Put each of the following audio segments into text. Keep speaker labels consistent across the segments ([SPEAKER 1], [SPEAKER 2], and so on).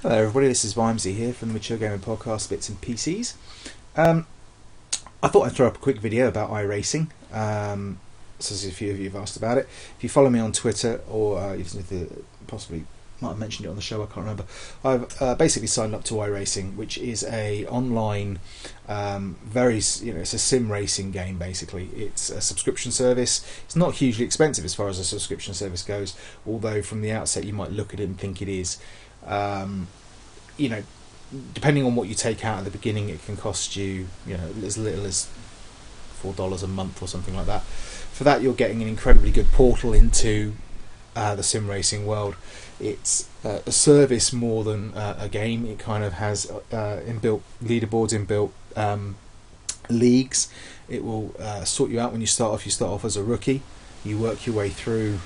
[SPEAKER 1] Hello everybody, this is Vimesy here from the Mature Gaming Podcast, Bits and PCs. I thought I'd throw up a quick video about iRacing, so a few of you have asked about it. If you follow me on Twitter, or possibly might have mentioned it on the show, I can't remember. I've basically signed up to iRacing, which is a online, it's a sim racing game basically. It's a subscription service. It's not hugely expensive as far as a subscription service goes, although from the outset you might look at it and think it is. Depending on what you take out at the beginning, it can cost you, as little as $4 a month or something like that. For that, you're getting an incredibly good portal into the sim racing world. It's a service more than a game. It kind of has inbuilt leaderboards, inbuilt leagues. It will sort you out when you start off. You start off as a rookie. You work your way through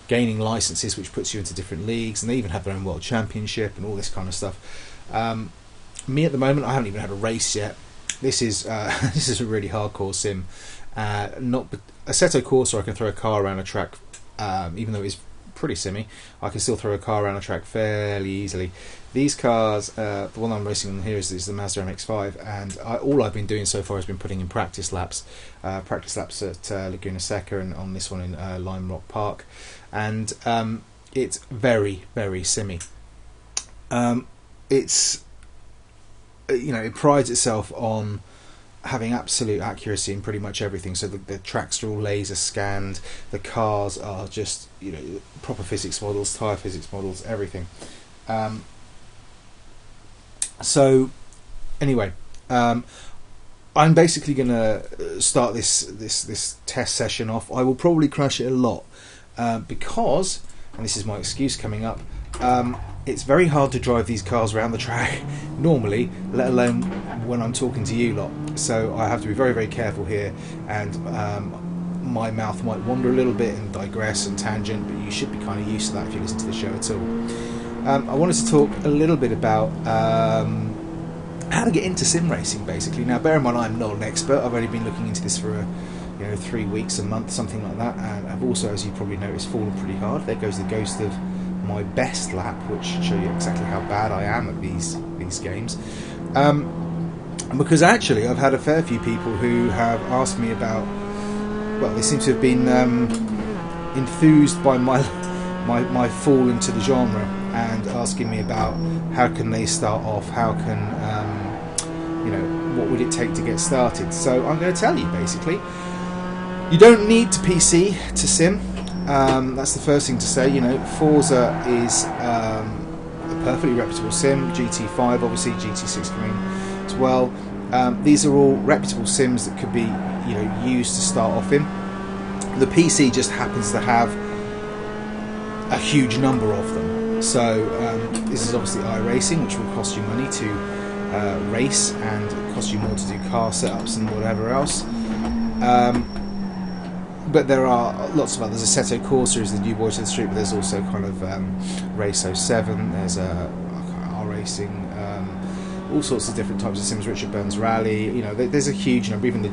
[SPEAKER 1] gaining licenses, which puts you into different leagues, and they even have their own world championship and all this kind of stuff. Me at the moment, I haven't even had a race yet. This is this is a really hardcore sim. Not Assetto Corsa, I can throw a car around a track, even though it's pretty simmy. I can still throw a car around a track fairly easily. These cars, the one I'm racing on here is the Mazda MX-5, and all I've been doing so far has been putting in practice laps at Laguna Seca, and on this one in Lime Rock Park, and it's very, very simmy. It prides itself on having absolute accuracy in pretty much everything. So the tracks are all laser scanned, the cars are just proper physics models, tyre physics models, everything. I'm basically going to start this test session off. I will probably crash it a lot because, and this is my excuse coming up, it's very hard to drive these cars around the track normally, let alone when I'm talking to you lot. So I have to be very, very careful here, and my mouth might wander a little bit and digress and tangent, but you should be kind of used to that if you listen to the show at all. I wanted to talk a little bit about how to get into sim racing, basically. Now, bear in mind, I'm not an expert. I've only been looking into this for 3 weeks, a month, something like that, and I've also, as you probably noticed, fallen pretty hard. There goes the ghost of my best lap, which show you exactly how bad I am at these games. Because actually, I've had a fair few people who have asked me about. Well, they seem to have been enthused by my fall into the genre, and asking me about how can they start off, how can what would it take to get started. So I'm going to tell you, basically, you don't need to PC to sim. That's the first thing to say. Forza is a perfectly reputable sim. GT5, obviously, GT6 coming as well. These are all reputable sims that could be used to start off in. The PC just happens to have a huge number of them. So this is obviously iRacing, which will cost you money to race, and cost you more to do car setups and whatever else. But there are lots of others. Assetto Corsa is the new boy to the street, but there's also kind of Race 07, there's iRacing, all sorts of different types of sims, Richard Burns Rally, there's a huge number, even the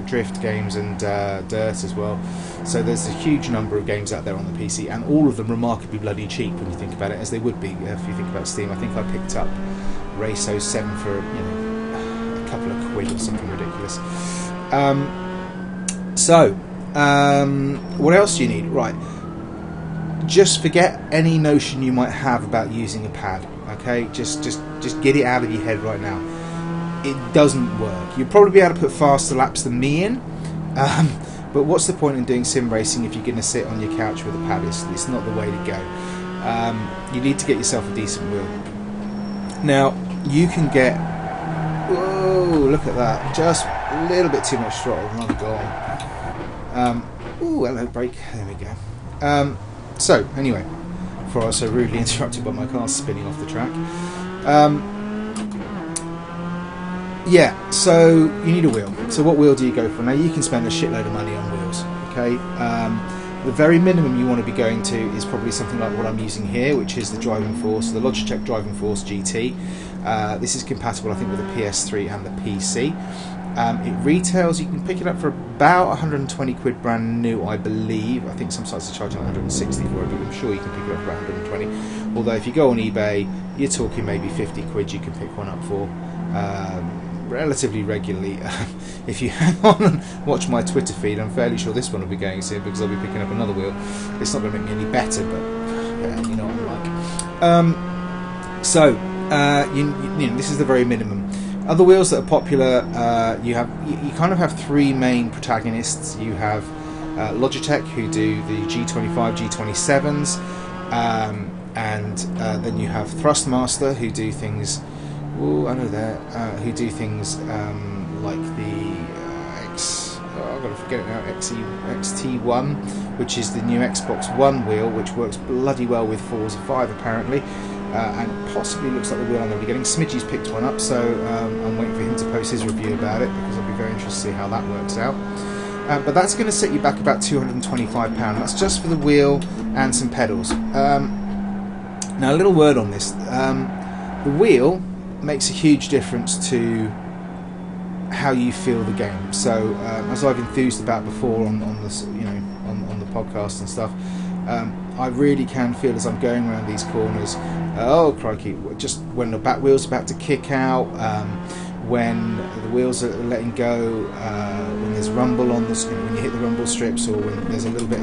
[SPEAKER 1] drift games and dirt as well. So there's a huge number of games out there on the PC, and all of them remarkably bloody cheap when you think about it, as they would be if you think about Steam. I think I picked up Race 07 for a couple of quid or something ridiculous. What else do you need? Right, just forget any notion you might have about using a pad. Okay, just get it out of your head right now. It doesn't work. You'll probably be able to put faster laps than me in, but what's the point in doing sim racing if you're going to sit on your couch with a pad? It's not the way to go. You need to get yourself a decent wheel. Now, you can get... Whoa, look at that. Just a little bit too much throttle, and I'm gone. Hello, brake. There we go. So, anyway, before I was so rudely interrupted by my car spinning off the track. So you need a wheel. So what wheel do you go for? Now, you can spend a shitload of money on wheels, okay? The very minimum you want to be going to is probably something like what I'm using here, which is the Driving Force, the Logitech Driving Force GT. This is compatible, I think, with the PS3 and the PC. It retails, you can pick it up for about 120 quid brand new, I believe. I think some sites are charging 160 for it, but I'm sure you can pick it up for 120. Although if you go on eBay, you're talking maybe 50 quid you can pick one up for relatively regularly. If you hang on and watch my Twitter feed, I'm fairly sure this one will be going soon because I'll be picking up another wheel. It's not going to make me any better, but yeah, you know what I'm like. You know, this is the very minimum. Other wheels that are popular, you kind of have three main protagonists. You have Logitech, who do the G25, G27s, and then you have Thrustmaster, who do things. Oh, I know that. Who do things like the I've got to forget it now. XT1, which is the new Xbox One wheel, which works bloody well with Forza 5 apparently. And possibly looks like the wheel I'm going to be getting. Smidgey's picked one up, so I'm waiting for him to post his review about it because I'll be very interested to see how that works out. But that's going to set you back about £225. That's just for the wheel and some pedals. Now, a little word on this: the wheel makes a huge difference to how you feel the game. So, as I've enthused about before on this, you know, on the podcast and stuff. I really can feel as I'm going around these corners, oh crikey, just when the back wheel's about to kick out, when the wheels are letting go, when there's rumble on the screen, when you hit the rumble strips, or when there's a little bit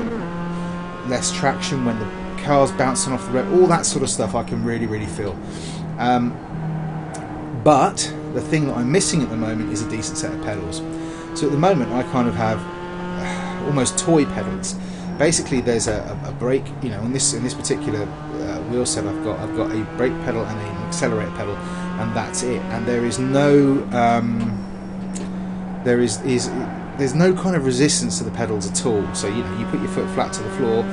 [SPEAKER 1] less traction, when the car's bouncing off the road, all that sort of stuff I can really, really feel. But the thing that I'm missing at the moment is a decent set of pedals. So at the moment I kind of have almost toy pedals. Basically, there's a brake. You know, in this particular wheel set, I've got a brake pedal and an accelerator pedal, and that's it. And there is no there's no kind of resistance to the pedals at all. So you know, you put your foot flat to the floor,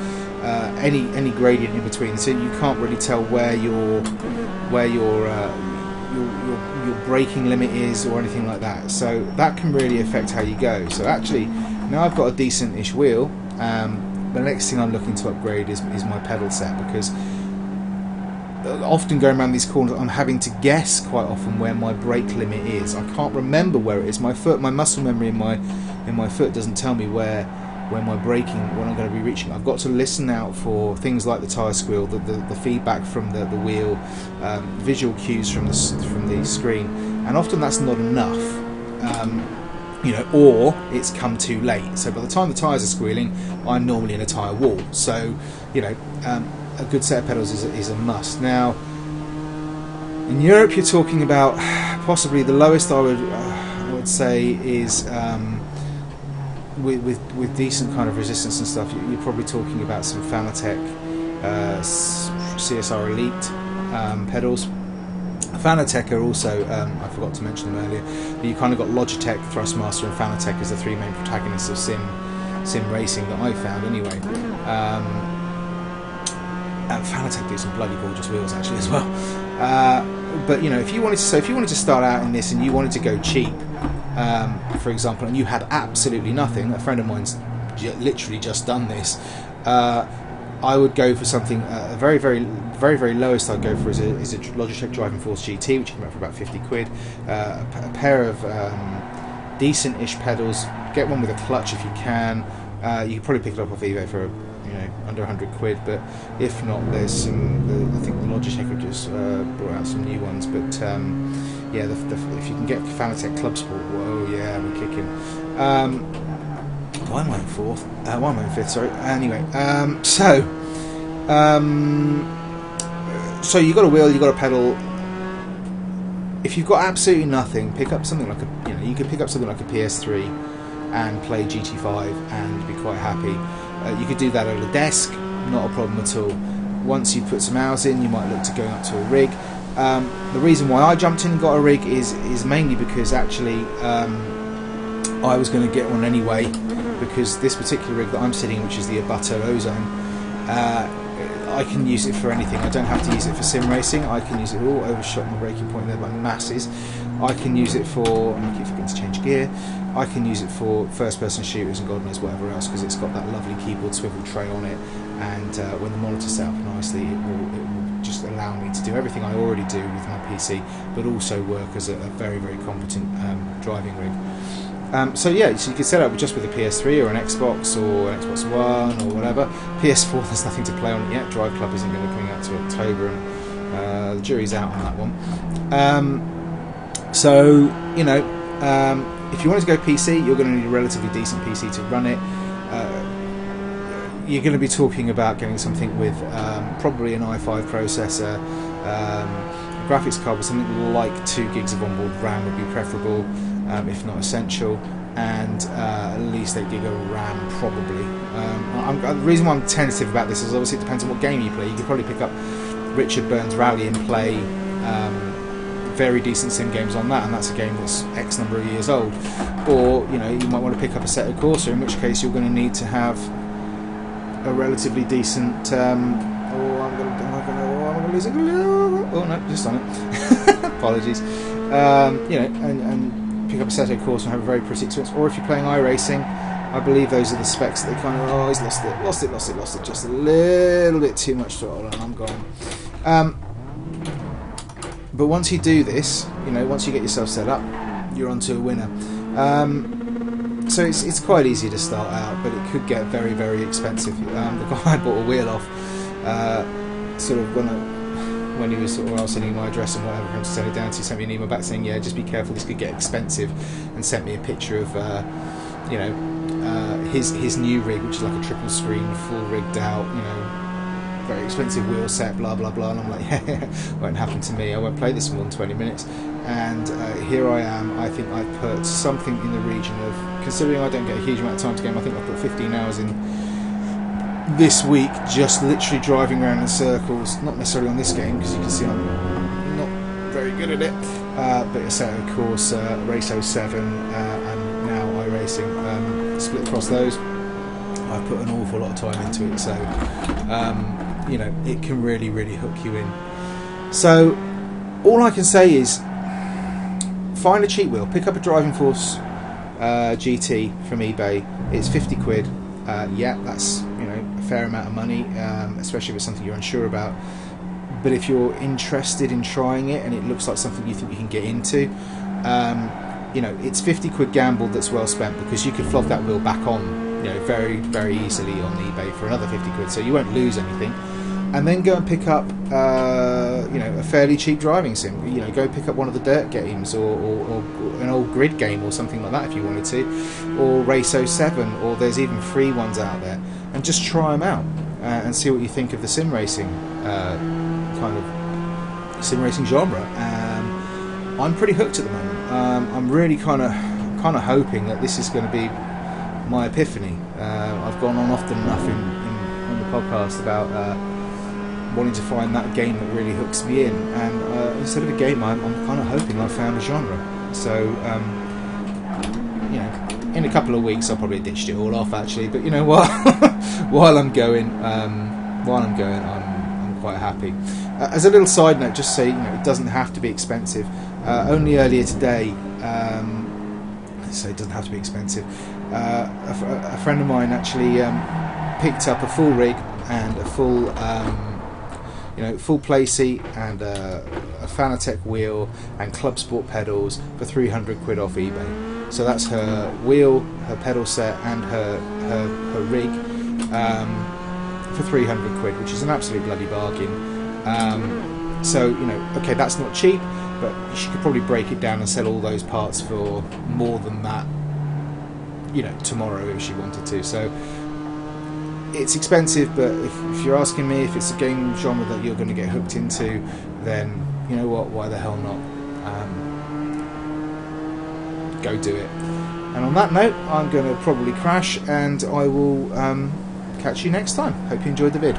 [SPEAKER 1] any gradient in between, so you can't really tell where your braking limit is or anything like that. So that can really affect how you go. So actually, now I've got a decent-ish wheel. The next thing I'm looking to upgrade is my pedal set, because often going around these corners I'm having to guess quite often where my brake limit is. I can't remember where it is. My muscle memory in my foot doesn't tell me where my braking, when I'm going to be reaching. I've got to listen out for things like the tyre squeal, the feedback from the wheel, visual cues from the screen, and often that's not enough. You know, or it's come too late. So by the time the tyres are squealing, I'm normally in a tyre wall. So, you know, a good set of pedals is a must. Now, in Europe, you're talking about possibly the lowest I would say is with decent kind of resistance and stuff. You're probably talking about some Fanatec CSR Elite pedals. Fanatec are also, I forgot to mention them earlier, but you kind of got Logitech, Thrustmaster and Fanatec as the three main protagonists of SimRacing that I found anyway. And Fanatec do some bloody gorgeous wheels actually as well. But you know, if you wanted to start out in this and you wanted to go cheap, for example, and you had absolutely nothing, a friend of mine's literally just done this. I would go for something very, very lowest I'd go for is a Logitech Driving Force GT, which you can get for about 50 quid. A pair of decent-ish pedals. Get one with a clutch if you can. You could probably pick it up off eBay for under 100 quid. But if not, there's some. I think the Logitech have just brought out some new ones. But yeah, if you can get Fanatec Club Sport, whoa, yeah, we're kicking. Why am I in fourth? Why am I in fifth? Sorry. Anyway, so you got a wheel, you got a pedal. If you've got absolutely nothing, pick up something like you could pick up something like a PS3 and play GT5 and be quite happy. You could do that at a desk, not a problem at all. Once you put some hours in, you might look to going up to a rig. The reason why I jumped in and got a rig is mainly because actually I was going to get one anyway. Because this particular rig that I'm sitting in, which is the Abuto Ozone, I can use it for anything. I don't have to use it for sim racing. I can use it all. Overshot my braking point there by masses. I can use it for. I keep forgetting to change gear. I can use it for first-person shooters and God knows whatever else, because it's got that lovely keyboard swivel tray on it, and when the monitor's set up nicely, it will just allow me to do everything I already do with my PC, but also work as a very, very competent driving rig. So yeah, so you can set it up just with a PS3 or an Xbox or an Xbox One or whatever. PS4, there's nothing to play on it yet. Drive Club isn't going to be coming out to October, and the jury's out on that one. So you know, if you wanted to go PC, you're going to need a relatively decent PC to run it. You're going to be talking about getting something with probably an i5 processor, a graphics card with something like 2 gigs of onboard RAM would be preferable, if not essential, and at least 8 gig of RAM probably. The reason why I'm tentative about this is obviously it depends on what game you play. You could probably pick up Richard Burns Rally and play very decent sim games on that, and that's a game that's X number of years old. Or you know, you might want to pick up a Assetto Corsa, in which case you're going to need to have a relatively decent. I'm going to lose it. Oh no, just on it. Apologies. You know, and pick up a Assetto Corsa and have a very pretty experience. Or if you're playing iRacing, I believe those are the specs that they kind of he's lost it just a little bit too much throttle, and I'm gone. But once you do this, you know, once you get yourself set up, you're onto a winner. So it's quite easy to start out, but it could get very, very expensive. The guy I bought a wheel off, sort of when he was sort of, I was sending him my address and whatever for him to send it down to, he sent me an email back saying, yeah, just be careful, this could get expensive, and sent me a picture of you know, his new rig, which is like a triple screen, full rigged out, you know, very expensive wheel set, blah blah blah, and I'm like, yeah, won't happen to me, I won't play this in more than 20 minutes. And here I am. I think I've put something in the region of, considering I don't get a huge amount of time to game, I think I've put 15 hours in this week, just literally driving around in circles, not necessarily on this game, because you can see I'm not very good at it, but a set of course, Race 07 and now iRacing, split across those. I've put an awful lot of time into it, so you know, it can really, really hook you in. So all I can say is find a cheap wheel, pick up a Driving Force GT from eBay. It's 50 quid. Yeah, that's, you know, a fair amount of money, especially if it's something you're unsure about. But if you're interested in trying it and it looks like something you think you can get into, you know, it's 50 quid gamble that's well spent, because you could flog that wheel back on, you know, very, very easily on eBay for another 50 quid, so you won't lose anything. And then go and pick up, you know, a fairly cheap driving sim. You know, go pick up one of the dirt games, or an old grid game, or something like that if you wanted to, or Race 07, or there's even free ones out there, and just try them out and see what you think of the sim racing kind of sim racing genre. I'm pretty hooked at the moment. I'm really kind of hoping that this is going to be my epiphany. I've gone on often enough on the podcast about wanting to find that game that really hooks me in, and instead of a game, I'm kind of hoping I've found a genre. So you know, in a couple of weeks I'll probably ditched it all off actually, but you know what, while I'm going, I'm quite happy. As a little side note, just say, you know, it doesn't have to be expensive. Only earlier today, so it doesn't have to be expensive, a friend of mine actually picked up a full rig and a full you know, full play seat and a Fanatec wheel and Club Sport pedals for 300 quid off eBay. So that's her wheel, her pedal set and her rig for 300 quid, which is an absolute bloody bargain. So, you know, okay, that's not cheap, but she could probably break it down and sell all those parts for more than that, you know, tomorrow if she wanted to. So it's expensive, but if you're asking me if it's a game genre that you're going to get hooked into, then you know what, why the hell not? Go do it. And on that note, I'm going to probably crash, and I will catch you next time. Hope you enjoyed the vid.